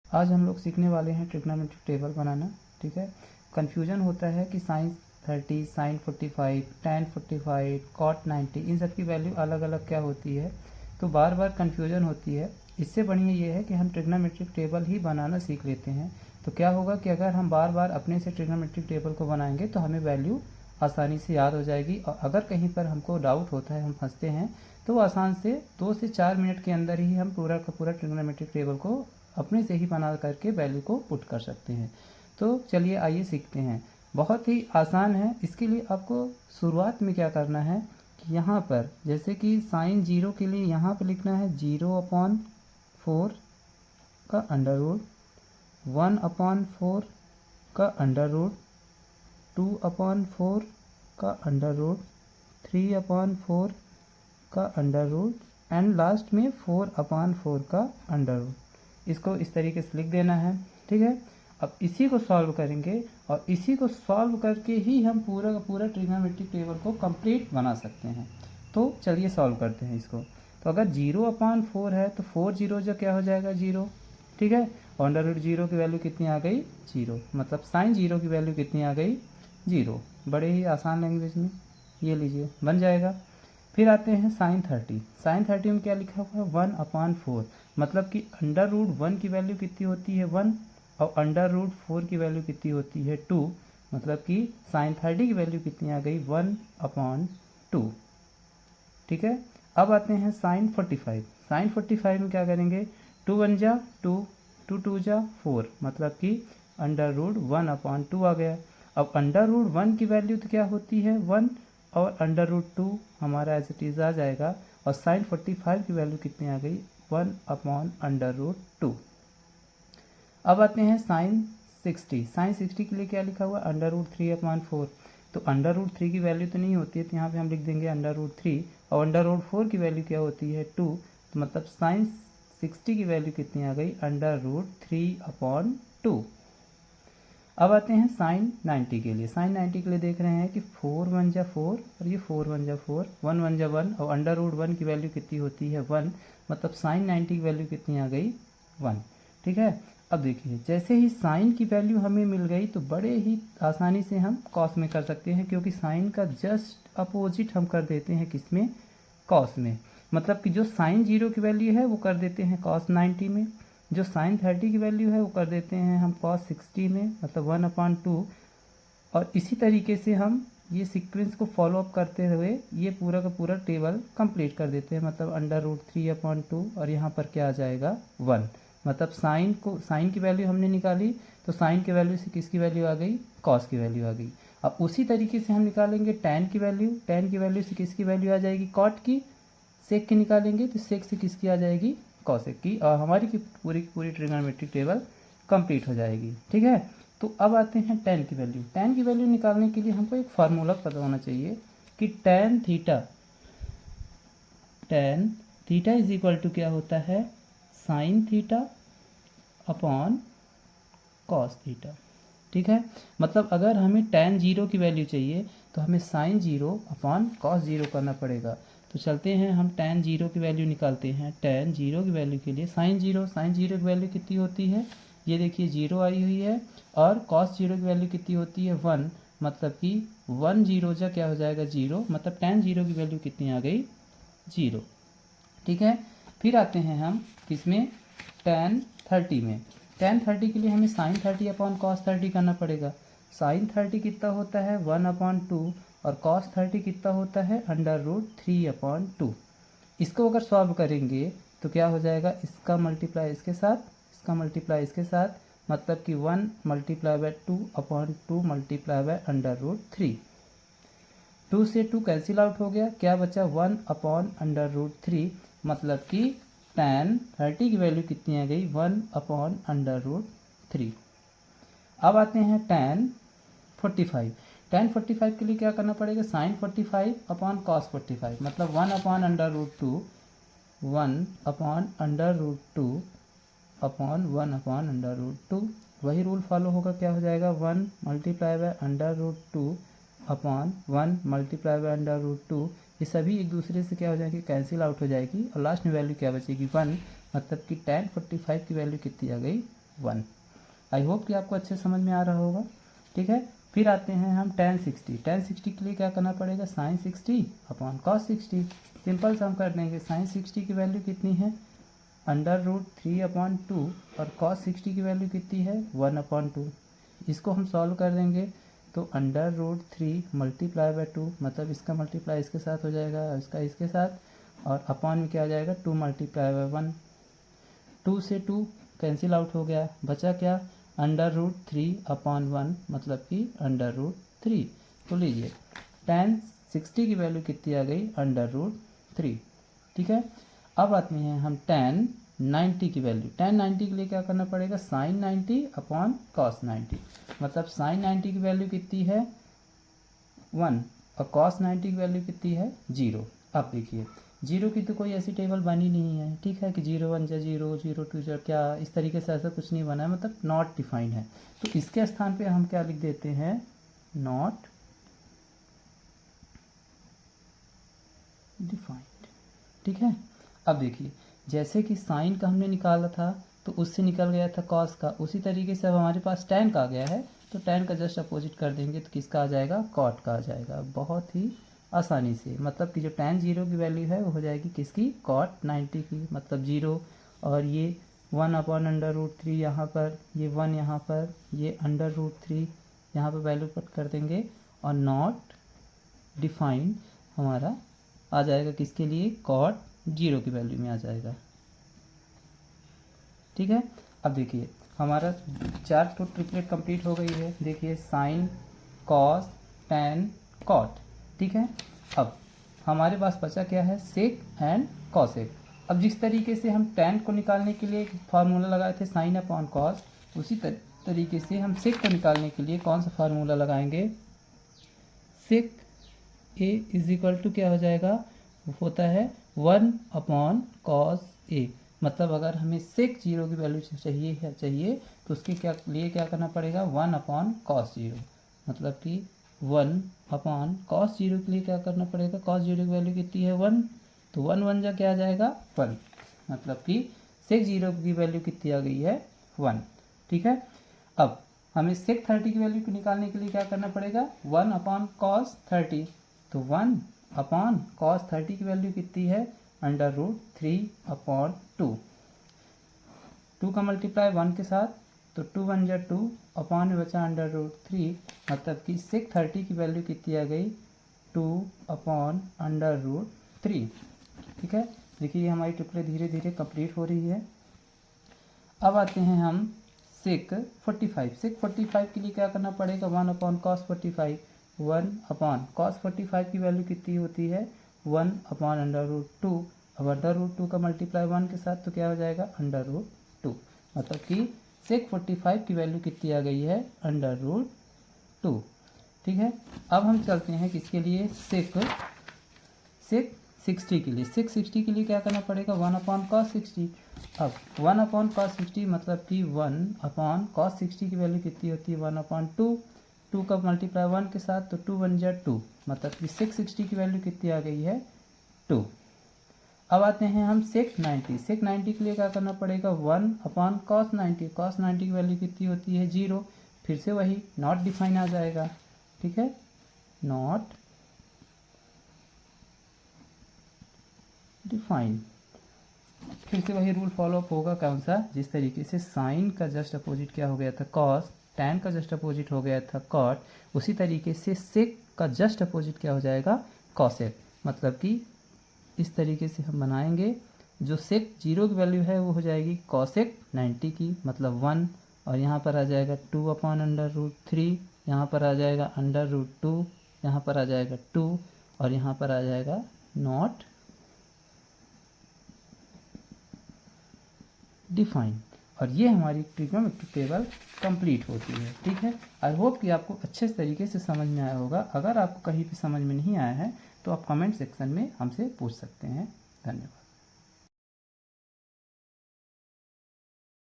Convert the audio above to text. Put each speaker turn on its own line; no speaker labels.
आज हम लोग सीखने वाले हैं ट्रिग्नोमेट्रिक टेबल बनाना। ठीक है, कन्फ्यूजन होता है कि साइन 30, साइन 45, tan 45, cot 90, इन सब की वैल्यू अलग अलग क्या होती है, तो बार बार कन्फ्यूजन होती है। इससे बढ़िया ये है कि हम ट्रिग्नोमेट्रिक टेबल ही बनाना सीख लेते हैं। तो क्या होगा कि अगर हम बार बार अपने से ट्रिग्नोमेट्रिक टेबल को बनाएंगे तो हमें वैल्यू आसानी से याद हो जाएगी, और अगर कहीं पर हमको डाउट होता है, हम फंसते हैं, तो वो आसान से 2 से 4 मिनट के अंदर ही हम पूरा का पूरा ट्रिग्नोमेट्रिक टेबल को अपने से ही बना करके वैल्यू को पुट कर सकते हैं। तो चलिए आइए सीखते हैं। बहुत ही आसान है। इसके लिए आपको शुरुआत में क्या करना है कि यहाँ पर जैसे कि साइन 0 के लिए यहाँ पर लिखना है 0/4 का अंडर रूट, 1/4 का अंडर रूट, 2/4 का अंडर रूट, 3/4 का अंडर रूट एंड लास्ट में 4/4 का अंडर रूट। इसको इस तरीके से लिख देना है। ठीक है, अब इसी को सॉल्व करेंगे और इसी को सॉल्व करके ही हम पूरा का पूरा ट्रिग्नोमेट्रिक टेबल को कंप्लीट बना सकते हैं। तो चलिए सॉल्व करते हैं इसको। तो अगर 0/4 है तो 4 जीरो जो क्या हो जाएगा 0। ठीक है, और अंडर रूट 0 की वैल्यू कितनी आ गई 0, मतलब साइन 0 की वैल्यू कितनी आ गई 0। बड़े ही आसान लैंग्वेज में ये लीजिए बन जाएगा। फिर आते हैं साइन 30। साइन 30 में क्या लिखा हुआ है 1/4, मतलब कि अंडर रूट 1 की वैल्यू कितनी होती है 1, और अंडर रूट 4 की वैल्यू कितनी होती है 2, मतलब कि साइन 30 की वैल्यू कितनी आ गई 1/2। ठीक है, अब आते हैं साइन 45। साइन 45 में क्या करेंगे 2 1 जा 2, 2 2 जा 4, मतलब कि अंडर रूट 1/2 आ गया। अब अंडर रूट 1 की वैल्यू तो क्या होती है 1, और अंडर रूट 2 हमारा एज इट इज़ आ जाएगा, और साइन 45 की वैल्यू कितनी आ गई 1/√2। अब आते हैं साइन 60। साइन 60 के लिए क्या लिखा हुआ अंडर रूट 3/4। तो अंडर रूट 3 की वैल्यू तो नहीं होती है, तो यहाँ पे हम लिख देंगे अंडर रूट 3, और अंडर रूट 4 की वैल्यू क्या होती है 2, तो मतलब साइन 60 की वैल्यू कितनी आ गई अंडर रूट 3/2। अब आते हैं साइन 90 के लिए। साइन 90 के लिए देख रहे हैं कि 4 1 जा 4, और ये 4 1 जा 4, 1 1 जा 1, और अंडर रूट 1 की वैल्यू कितनी होती है 1, मतलब साइन 90 की वैल्यू कितनी आ गई 1। ठीक है, अब देखिए जैसे ही साइन की वैल्यू हमें मिल गई तो बड़े ही आसानी से हम कॉस में कर सकते हैं, क्योंकि साइन का जस्ट अपोजिट हम कर देते हैं किसमें कॉस में। मतलब कि जो साइन 0 की वैल्यू है वो कर देते हैं कॉस 90 में, जो साइन 30 की वैल्यू है वो कर देते हैं हम कॉस 60 में, मतलब 1/2। और इसी तरीके से हम ये सीक्वेंस को फॉलो अप करते हुए ये पूरा का पूरा टेबल कंप्लीट कर देते हैं, मतलब अंडर रूट 3/2, और यहाँ पर क्या आ जाएगा 1, मतलब साइन की वैल्यू हमने निकाली, तो साइन की वैल्यू से किसकी वैल्यू आ गई कॉस की वैल्यू आ गई। अब उसी तरीके से हम निकालेंगे टैन की वैल्यू। टैन की वैल्यू से किसकी वैल्यू आ जाएगी कॉट की। सेक की निकालेंगे तो सेक से किसकी आ जाएगी कॉसेक की, और हमारी की पूरी ट्रिग्नोमेट्रिक टेबल कंप्लीट हो जाएगी। ठीक है, तो अब आते हैं टैन की वैल्यू। टैन की वैल्यू निकालने के लिए हमको एक फार्मूला पता होना चाहिए कि tan theta is equal to क्या होता है sine theta upon cos theta. ठीक है, मतलब अगर हमें टैन 0 की वैल्यू चाहिए तो हमें साइन 0 अपॉन कॉस 0 करना पड़ेगा। तो चलते हैं हम टैन 0 की वैल्यू निकालते हैं। टैन 0 की वैल्यू के लिए साइन 0 की वैल्यू कितनी होती है, ये देखिए 0 आई हुई है, और कॉस 0 की वैल्यू कितनी होती है 1, मतलब कि 1 0 जा क्या हो जाएगा 0, मतलब टैन 0 की वैल्यू कितनी आ गई 0। ठीक है, फिर आते हैं हम किसमें टैन 30 में। टैन 30 के लिए हमें साइन 30 अपॉन कॉस 30 करना पड़ेगा। साइन 30 कितना होता है 1/2, और कॉस 30 कितना होता है अंडर रूट 3/2। इसको अगर सॉल्व करेंगे तो क्या हो जाएगा, इसका मल्टीप्लाई इसके साथ, इसका मल्टीप्लाई इसके साथ, मतलब कि 1 × 2/2 मल्टीप्लाई बाय अंडर रूट 3। 2 से 2 कैंसिल आउट हो गया, क्या बचा 1/√3, मतलब कि टैन 30 की वैल्यू कितनी आ गई 1/√3। अब आते हैं टैन 45। टैन 45 के लिए क्या करना पड़ेगा साइन 45 अपॉन कॉस 45, मतलब 1/√2, 1/√2 अपॉन 1/√2। वही रूल फॉलो होगा, क्या हो जाएगा 1 × √2 अपॉन 1 × √2। ये सभी एक दूसरे से क्या हो जाएंगे कैंसिल आउट हो जाएगी, और लास्ट में वैल्यू क्या बचेगी 1, मतलब कि टैन 45 की वैल्यू कितनी आ गई 1। आई होप कि आपको अच्छे समझ में आ रहा होगा। ठीक है, फिर आते हैं हम tan 60। tan 60 के लिए क्या करना पड़ेगा, sin 60 अपॉन cos 60। सिंपल सा हम कर देंगे, sin 60 की वैल्यू कितनी है √3/2 और cos 60 की वैल्यू कितनी है 1/2। इसको हम सॉल्व कर देंगे तो √3 मल्टीप्लाई बाय 2, मतलब इसका मल्टीप्लाई इसके साथ हो जाएगा, इसका इसके साथ, और अपॉन में क्या आ जाएगा 2 मल्टीप्लाई बाय 1। 2 से 2 कैंसिल आउट हो गया, बचा क्या √3/1, मतलब कि √3। तो लीजिए tan 60 की वैल्यू कितनी आ गई √3। ठीक है, अब आते हैं हम tan 90 की वैल्यू। tan 90 के लिए क्या करना पड़ेगा, sin 90 अपॉन cos 90, मतलब sin 90 की वैल्यू कितनी है 1 और cos 90 की वैल्यू कितनी है 0। अब देखिए 0 की तो कोई ऐसी टेबल बनी नहीं है, ठीक है, कि 0 1 जा 0, 0 2 जा क्या, इस तरीके से ऐसा कुछ नहीं बना है, मतलब नॉट डिफाइंड है। तो इसके स्थान पे हम क्या लिख देते हैं, नॉट डिफाइंड। ठीक है, अब देखिए जैसे कि साइन का हमने निकाला था तो उससे निकल गया था कॉस का, उसी तरीके से अब हमारे पास tan का आ गया है तो tan का जस्ट अपोजिट कर देंगे तो किसका आ जाएगा, कॉट का आ जाएगा, बहुत ही आसानी से। मतलब कि जो tan 0 की वैल्यू है वो हो जाएगी किसकी, cot 90 की, मतलब 0, और ये 1/√3 यहाँ पर, ये 1 यहाँ पर, ये √3 यहाँ पर वैल्यू पुट कर देंगे, और नॉट डिफाइंड हमारा आ जाएगा किसके लिए, cot 0 की वैल्यू में आ जाएगा। ठीक है, अब देखिए हमारा 4 तो ट्रिपलेट कंप्लीट हो गई है। देखिए साइन, कॉस, tan, cot। ठीक है, अब हमारे पास बचा क्या है, सेक एंड कॉसेक। अब जिस तरीके से हम tan को निकालने के लिए फार्मूला लगाए थे साइन अपॉन कॉस, उसी तरीके से हम सेक को निकालने के लिए कौन सा फार्मूला लगाएंगे, सेक ए इज इक्वल टू क्या हो जाएगा, वो होता है 1/cos A। मतलब अगर हमें सेक 0 की वैल्यू चाहिए तो उसके लिए क्या करना पड़ेगा, 1/cos 0, मतलब कि 1/cos 0 के लिए क्या करना पड़ेगा, cos 0 की वैल्यू कितनी है 1, तो 1 1 जा क्या आ जाएगा 1, मतलब कि सेक 0 की वैल्यू कितनी आ गई है 1। ठीक है, अब हमें सेक 30 की वैल्यू को निकालने के लिए क्या करना पड़ेगा, 1/cos 30, तो 1/cos 30 की वैल्यू कितनी है √3/2। 2 का मल्टीप्लाई 1 के साथ, तो 2 1 जा 2, अपॉन में बचा √3, मतलब कि सेक 30 की वैल्यू कितनी आ गई 2/√3। ठीक है, देखिए हमारी ट्रिपलेट धीरे धीरे कंप्लीट हो रही है। अब आते हैं हम सेक 45। सेक 45 के लिए क्या करना पड़ेगा, 1/cos 45, 1/cos 45 की वैल्यू कितनी होती है 1/√2। अब √2 का मल्टीप्लाई 1 के साथ तो क्या हो जाएगा √2, मतलब कि सेक 45 की वैल्यू कितनी आ गई है √2। ठीक है, अब हम चलते हैं किसके लिए, सेक 60 के लिए। सेक 60 के लिए क्या करना पड़ेगा, 1/cos 60। अब 1/cos 60 मतलब कि 1/cos 60 की वैल्यू कितनी होती है 1/2, 2 का मल्टीप्लाई 1 के साथ, तो 2 1 जा 2, मतलब कि सेक 60 की वैल्यू कितनी आ गई है 2। अब आते हैं हम सेक 90। सेक 90 के लिए क्या करना पड़ेगा, 1/cos 90। cos 90 की वैल्यू कितनी होती है 0, फिर से वही नॉट डिफाइन आ जाएगा। ठीक है, नॉट डिफाइन, फिर से वही रूल फॉलो अप होगा, कौन सा, जिस तरीके से साइन का जस्ट अपोजिट क्या हो गया था कॉस, tan का जस्ट अपोजिट हो गया था कॉट, उसी तरीके से सेक का जस्ट अपोजिट क्या हो जाएगा कॉसेक। मतलब कि इस तरीके से हम बनाएंगे, जो सेक 0 की वैल्यू है वो हो जाएगी कॉसेक 90 की, मतलब 1, और यहाँ पर आ जाएगा 2/√3, यहाँ पर आ जाएगा √2, यहाँ पर आ जाएगा 2, और यहाँ पर आ जाएगा नॉट डिफाइन, और ये हमारी ट्रिग्नोमेट्रिक टेबल कंप्लीट होती है। ठीक है, आई होप कि आपको अच्छे तरीके से समझ में आया होगा। अगर आपको कहीं भी समझ में नहीं आया है तो आप कमेंट सेक्शन में हमसे पूछ सकते हैं। धन्यवाद।